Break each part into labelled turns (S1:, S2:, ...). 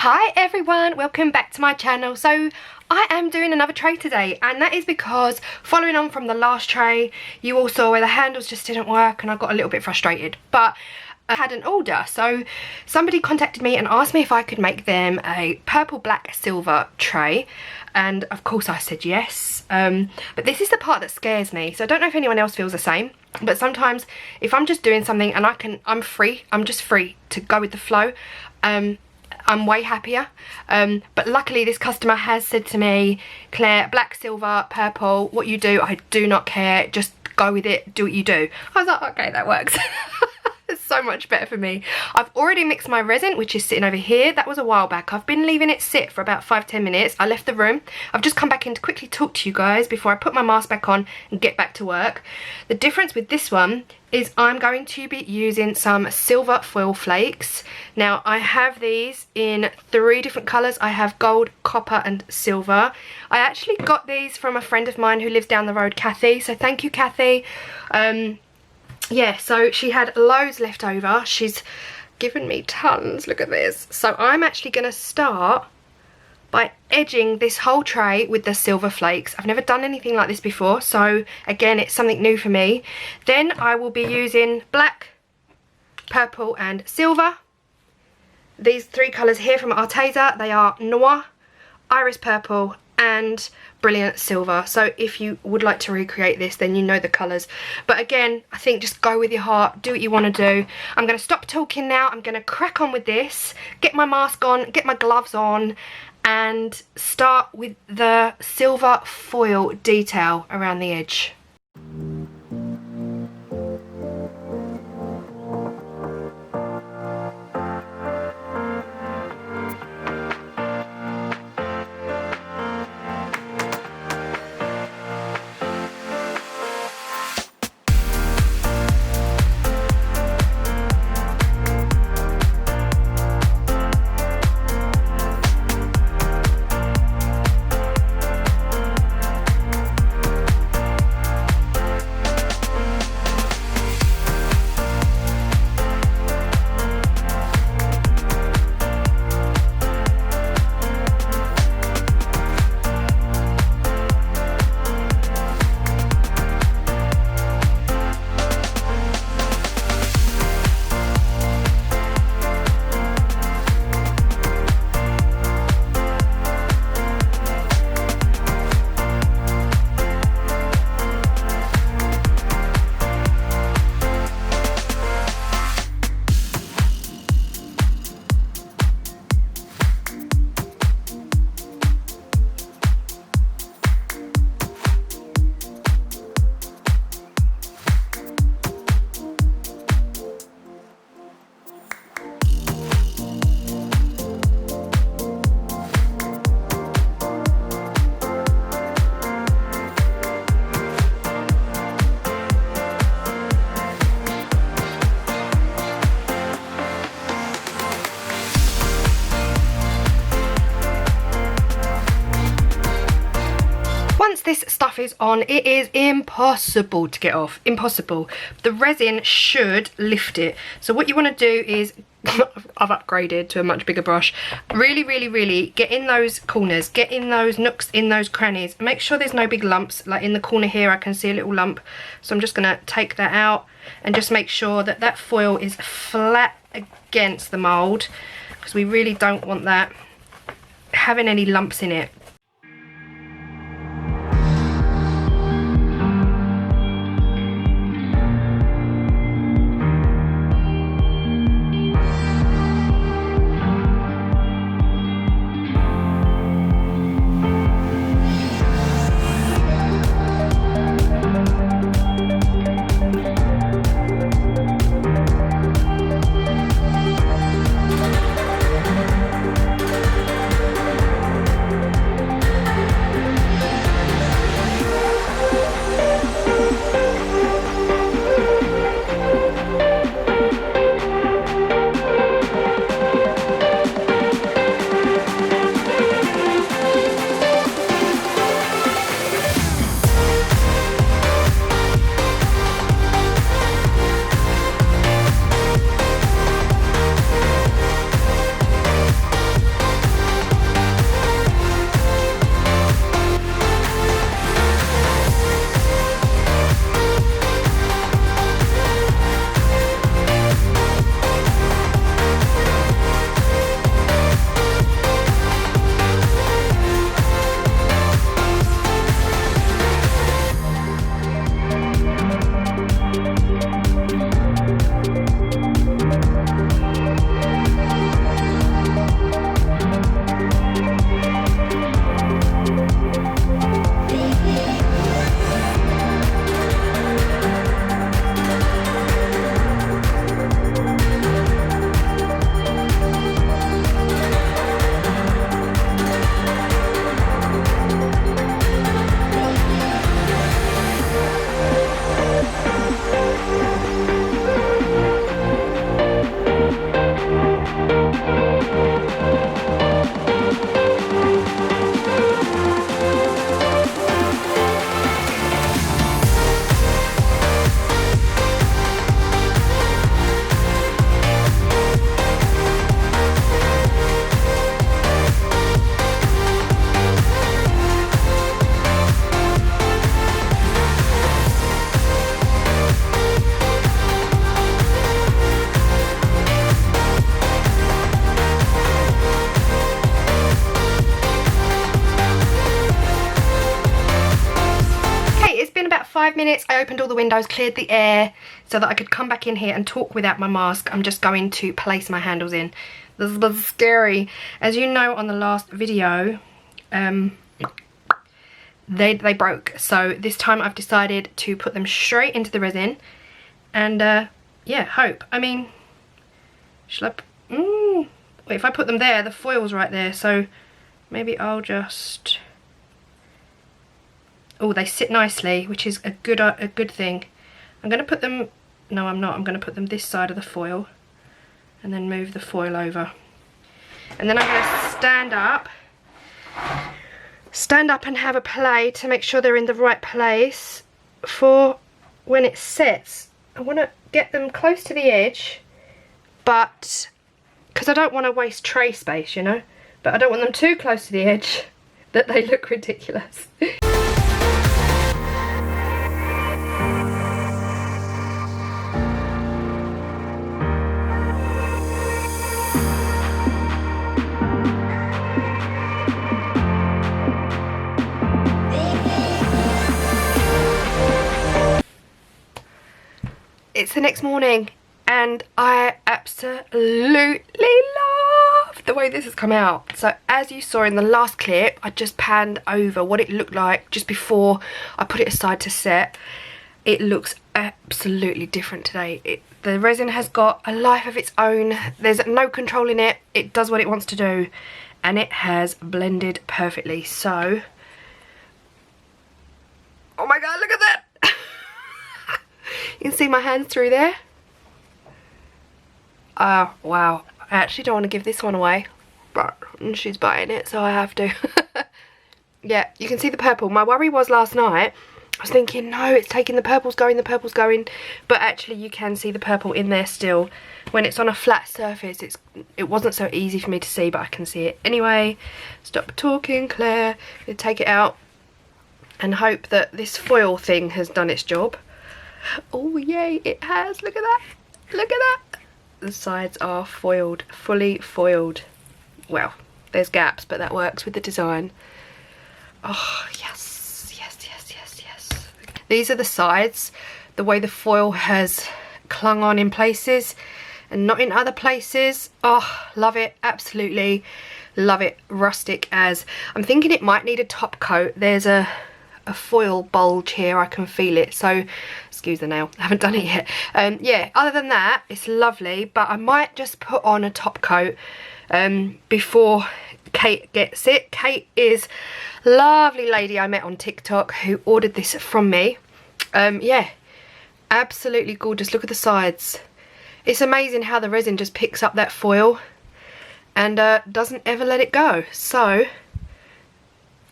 S1: Hi everyone, welcome back to my channel. So I am doing another tray today, and that is because following on from the last tray, you all saw where the handles just didn't work and I got a little bit frustrated, but I had an order. So somebody contacted me and asked me if I could make them a purple, black, silver tray, and of course I said yes. But this is the part that scares me, so I don't know if anyone else feels the same, but sometimes if I'm just doing something and I'm just free to go with the flow, I'm way happier. But luckily this customer has said to me, Claire, black, silver, purple, what you do, I do not care, just go with it, do what you do. I was like, okay, that works. It's so much better for me. I've already mixed my resin, which is sitting over here. That was a while back. I've been leaving it sit for about 5-10 minutes. I left the room. I've just come back in to quickly talk to you guys before I put my mask back on and get back to work. The difference with this one is I'm going to be using some silver foil flakes. Now I have these in 3 different colours. I have gold, copper and silver. I actually got these from a friend of mine who lives down the road, Kathy, so thank you, Kathy. Yeah, so she had loads left over. She's given me tons, look at this. So I'm actually going to start by edging this whole tray with the silver flakes. I've never done anything like this before, so again, it's something new for me. Then I will be using black, purple and silver. These 3 colours here from Arteza, they are Noir, Iris Purple and Brilliant Silver. So if you would like to recreate this, then you know the colours. But again, I think just go with your heart, do what you want to do. I'm going to stop talking now. I'm going to crack on with this, get my mask on, get my gloves on, and start with the silver foil detail around the edge. Once this stuff is on, it is impossible to get off. Impossible. The resin should lift it. So what you want to do is, I've upgraded to a much bigger brush. Really get in those corners, get in those nooks, in those crannies. Make sure there's no big lumps. Like in the corner here, I can see a little lump. So I'm just going to take that out and just make sure that that foil is flat against the mould, because we really don't want that having any lumps in it. 5 minutes. I opened all the windows, cleared the air so that I could come back in here and talk without my mask. I'm just going to place my handles in. This was scary. As you know, on the last video, they broke. So this time I've decided to put them straight into the resin and yeah, hope. I mean, shall I... wait, if I put them there, the foil's right there, so maybe I'll just... Oh, they sit nicely, which is a good thing. I'm going to put them... No, I'm not. I'm going to put them this side of the foil and then move the foil over. And then I'm going to stand up and have a play to make sure they're in the right place for when it sets. I want to get them close to the edge, but because I don't want to waste tray space, you know, but I don't want them too close to the edge that they look ridiculous. It's the next morning and I absolutely love the way this has come out. So as you saw in the last clip, I just panned over what it looked like just before I put it aside to set. It looks absolutely different today. The resin has got a life of its own. There's no controlling it. It does what it wants to do and it has blended perfectly. So, oh my god, look at that! You can see my hands through there. Oh, wow. I actually don't want to give this one away, but she's buying it, so I have to. Yeah, you can see the purple. My worry was last night, I was thinking, no, it's taking the purple's going, but actually you can see the purple in there still. When it's on a flat surface, it wasn't so easy for me to see, but I can see it. Anyway, stop talking, Claire. I'm gonna take it out and hope that this foil thing has done its job. Oh yay, it has. Look at that. Look at that. The sides are foiled, fully foiled. Well, there's gaps, but that works with the design. Oh, yes, yes, yes, yes, yes. These are the sides, the way the foil has clung on in places and not in other places. Oh, love it, absolutely love it. Rustic as. I'm thinking it might need a top coat. There's a foil bulge here, I can feel it, so excuse the nail, I haven't done it yet. Yeah, other than that, it's lovely, but I might just put on a top coat before Kate gets it. Kate is a lovely lady I met on TikTok who ordered this from me. Yeah, absolutely gorgeous. Look at the sides. It's amazing how the resin just picks up that foil and doesn't ever let it go. So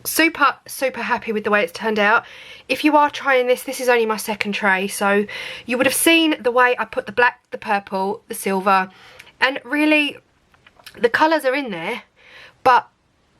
S1: super happy with the way it's turned out. If you are trying this is only my second tray, so you would have seen the way I put the black, the purple, the silver, and really the colours are in there, but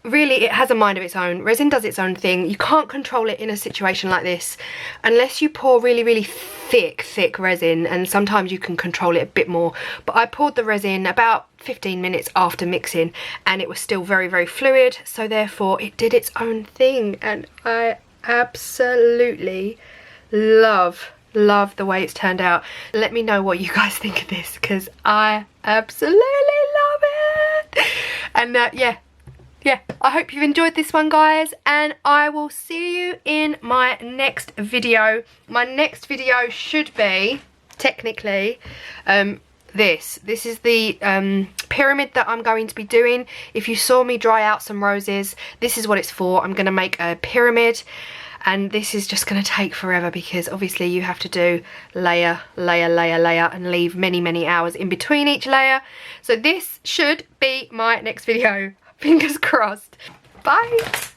S1: really it has a mind of its own. Resin does its own thing. You can't control it in a situation like this unless you pour really thick resin, and sometimes you can control it a bit more, but I poured the resin about 15 minutes after mixing and it was still very fluid, so therefore it did its own thing, and I absolutely love the way it's turned out. Let me know what you guys think of this, because I absolutely love it. And yeah, I hope you've enjoyed this one, guys, and I will see you in my next video. My next video should be, technically, this is the pyramid that I'm going to be doing. If you saw me dry out some roses, this is what it's for. I'm going to make a pyramid, and this is just going to take forever because obviously you have to do layer and leave many hours in between each layer. So this should be my next video. Fingers crossed. Bye.